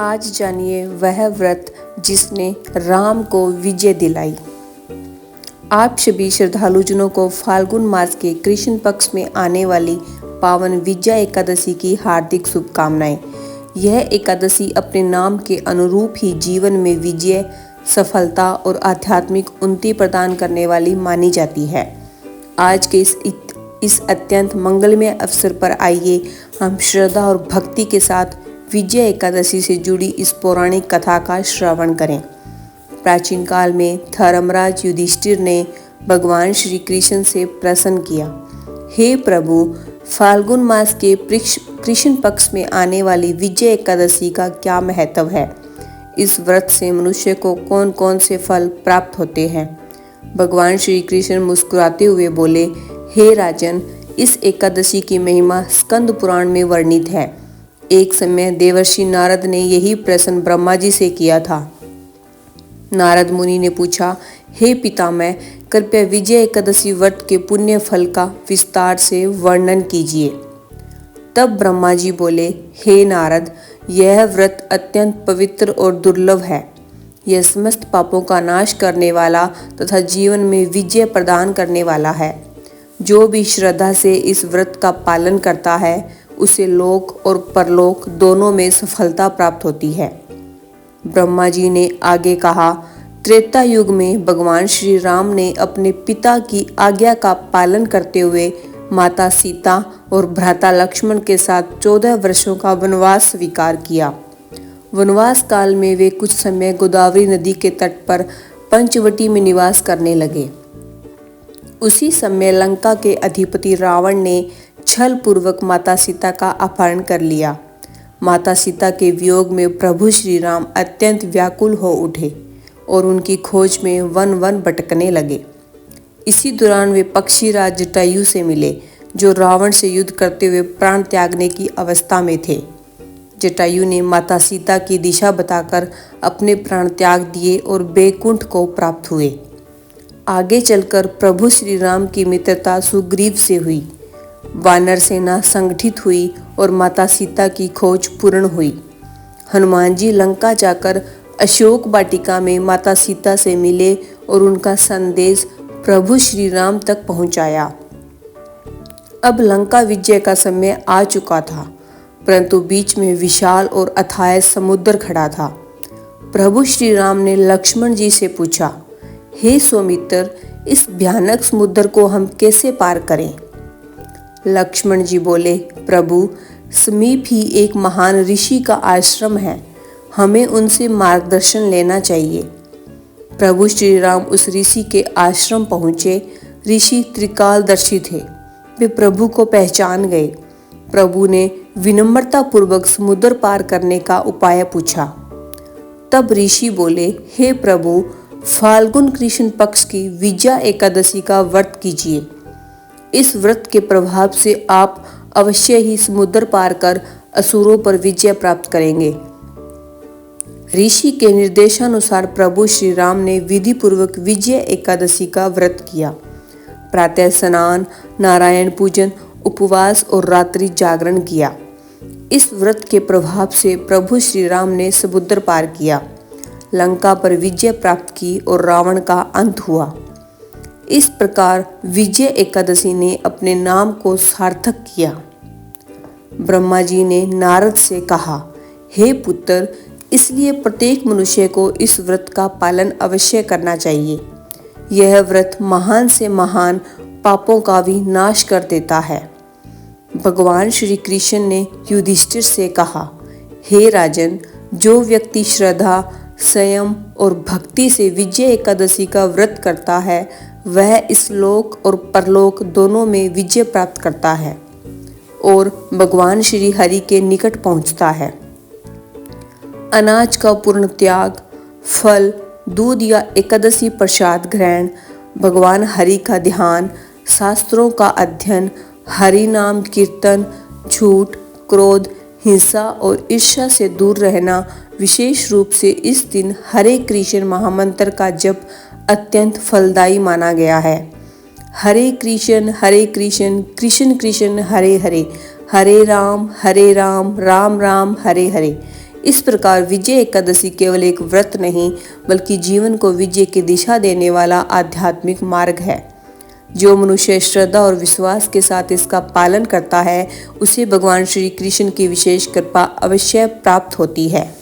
आज जानिए वह व्रत जिसने राम को विजय दिलाई। आप सभी श्रद्धालुजनों को फाल्गुन मास के कृष्ण पक्ष में आने वाली पावन विजया एकादशी की हार्दिक शुभकामनाएं। यह एकादशी अपने नाम के अनुरूप ही जीवन में विजय, सफलता और आध्यात्मिक उन्नति प्रदान करने वाली मानी जाती है। आज के इस अत्यंत मंगलमय अवसर पर आइए हम श्रद्धा और भक्ति के साथ विजया एकादशी से जुड़ी इस पौराणिक कथा का श्रवण करें। प्राचीन काल में धर्मराज युधिष्ठिर ने भगवान श्री कृष्ण से प्रश्न किया, हे प्रभु, फाल्गुन मास के कृष्ण पक्ष में आने वाली विजया एकादशी का क्या महत्व है? इस व्रत से मनुष्य को कौन कौन से फल प्राप्त होते हैं? भगवान श्री कृष्ण मुस्कुराते हुए बोले, हे राजन, इस एकादशी की महिमा स्कंद पुराण में वर्णित है। एक समय देवर्षि नारद ने यही प्रश्न ब्रह्मा जी से किया था। नारद मुनि ने पूछा, हे पितामह, कृपया विजय एकादशी व्रत के पुण्य फल का विस्तार से वर्णन कीजिए। तब ब्रह्मा जी बोले, हे नारद, यह व्रत अत्यंत पवित्र और दुर्लभ है। यह समस्त पापों का नाश करने वाला तथा जीवन में विजय प्रदान करने वाला है। जो भी श्रद्धा से इस व्रत का पालन करता है उसे लोक और परलोक दोनों में सफलता प्राप्त होती है। ब्रह्मा जी ने आगे कहा, त्रेता युग में भगवान श्री राम ने अपने पिता की आज्ञा का पालन करते हुए माता सीता और भ्राता लक्ष्मण के साथ 14 वर्षों का वनवास स्वीकार किया। वनवास काल में वे कुछ समय गोदावरी नदी के तट पर पंचवटी में निवास करने लगे। उसी समय लंका के अधिपति रावण ने छल पूर्वक माता सीता का अपहरण कर लिया। माता सीता के वियोग में प्रभु श्री राम अत्यंत व्याकुल हो उठे और उनकी खोज में वन वन भटकने लगे। इसी दौरान वे पक्षीराज जटायु से मिले, जो रावण से युद्ध करते हुए प्राण त्यागने की अवस्था में थे। जटायु ने माता सीता की दिशा बताकर अपने प्राण त्याग दिए और बैकुंठ को प्राप्त हुए। आगे चलकर प्रभु श्री राम की मित्रता सुग्रीव से हुई। वानर सेना संगठित हुई और माता सीता की खोज पूर्ण हुई। हनुमान जी लंका जाकर अशोक वाटिका में माता सीता से मिले और उनका संदेश प्रभु श्री राम तक पहुंचाया। अब लंका विजय का समय आ चुका था, परंतु बीच में विशाल और अथाह समुद्र खड़ा था। प्रभु श्री राम ने लक्ष्मण जी से पूछा, हे सौमित्र, इस भयानक समुद्र को हम कैसे पार करें? लक्ष्मण जी बोले, प्रभु, समीप ही एक महान ऋषि का आश्रम है, हमें उनसे मार्गदर्शन लेना चाहिए। प्रभु श्री राम उस ऋषि के आश्रम पहुँचे। ऋषि त्रिकालदर्शी थे, वे प्रभु को पहचान गए। प्रभु ने विनम्रता पूर्वक समुद्र पार करने का उपाय पूछा। तब ऋषि बोले, हे प्रभु, फाल्गुन कृष्ण पक्ष की विजया एकादशी का व्रत कीजिए। इस व्रत के प्रभाव से आप अवश्य ही समुद्र पार कर असुरों पर विजय प्राप्त करेंगे। ऋषि के निर्देशानुसार प्रभु श्री राम ने विधि पूर्वक विजय एकादशी का व्रत किया। प्रातः स्नान, नारायण पूजन, उपवास और रात्रि जागरण किया। इस व्रत के प्रभाव से प्रभु श्री राम ने समुद्र पार किया, लंका पर विजय प्राप्त की और रावण का अंत हुआ। इस प्रकार विजय एकादशी ने अपने नाम को सार्थक किया। ब्रह्मा जी ने नारद से कहा, हे पुत्र, इसलिए प्रत्येक मनुष्य को इस व्रत का पालन अवश्य करना चाहिए। यह व्रत महान से महान पापों का भी नाश कर देता है। भगवान श्री कृष्ण ने युधिष्ठिर से कहा, हे राजन, जो व्यक्ति श्रद्धा, संयम और भक्ति से विजय एकादशी का व्रत करता है वह इस लोक और परलोक दोनों में विजय प्राप्त करता है और भगवान श्री हरि के निकट पहुंचता है। अनाज का पूर्ण त्याग, फल, दूध या एकादशी प्रसाद ग्रहण, भगवान हरि का ध्यान, शास्त्रों का अध्ययन, हरि नाम कीर्तन, झूठ, क्रोध, हिंसा और ईर्ष्या से दूर रहना, विशेष रूप से इस दिन हरे कृष्ण महामंत्र का जप अत्यंत फलदायी माना गया है। हरे कृष्ण कृष्ण कृष्ण हरे हरे, हरे राम राम राम हरे हरे। इस प्रकार विजय एकादशी केवल एक व्रत नहीं बल्कि जीवन को विजय की दिशा देने वाला आध्यात्मिक मार्ग है। जो मनुष्य श्रद्धा और विश्वास के साथ इसका पालन करता है उसे भगवान श्री कृष्ण की विशेष कृपा अवश्य प्राप्त होती है।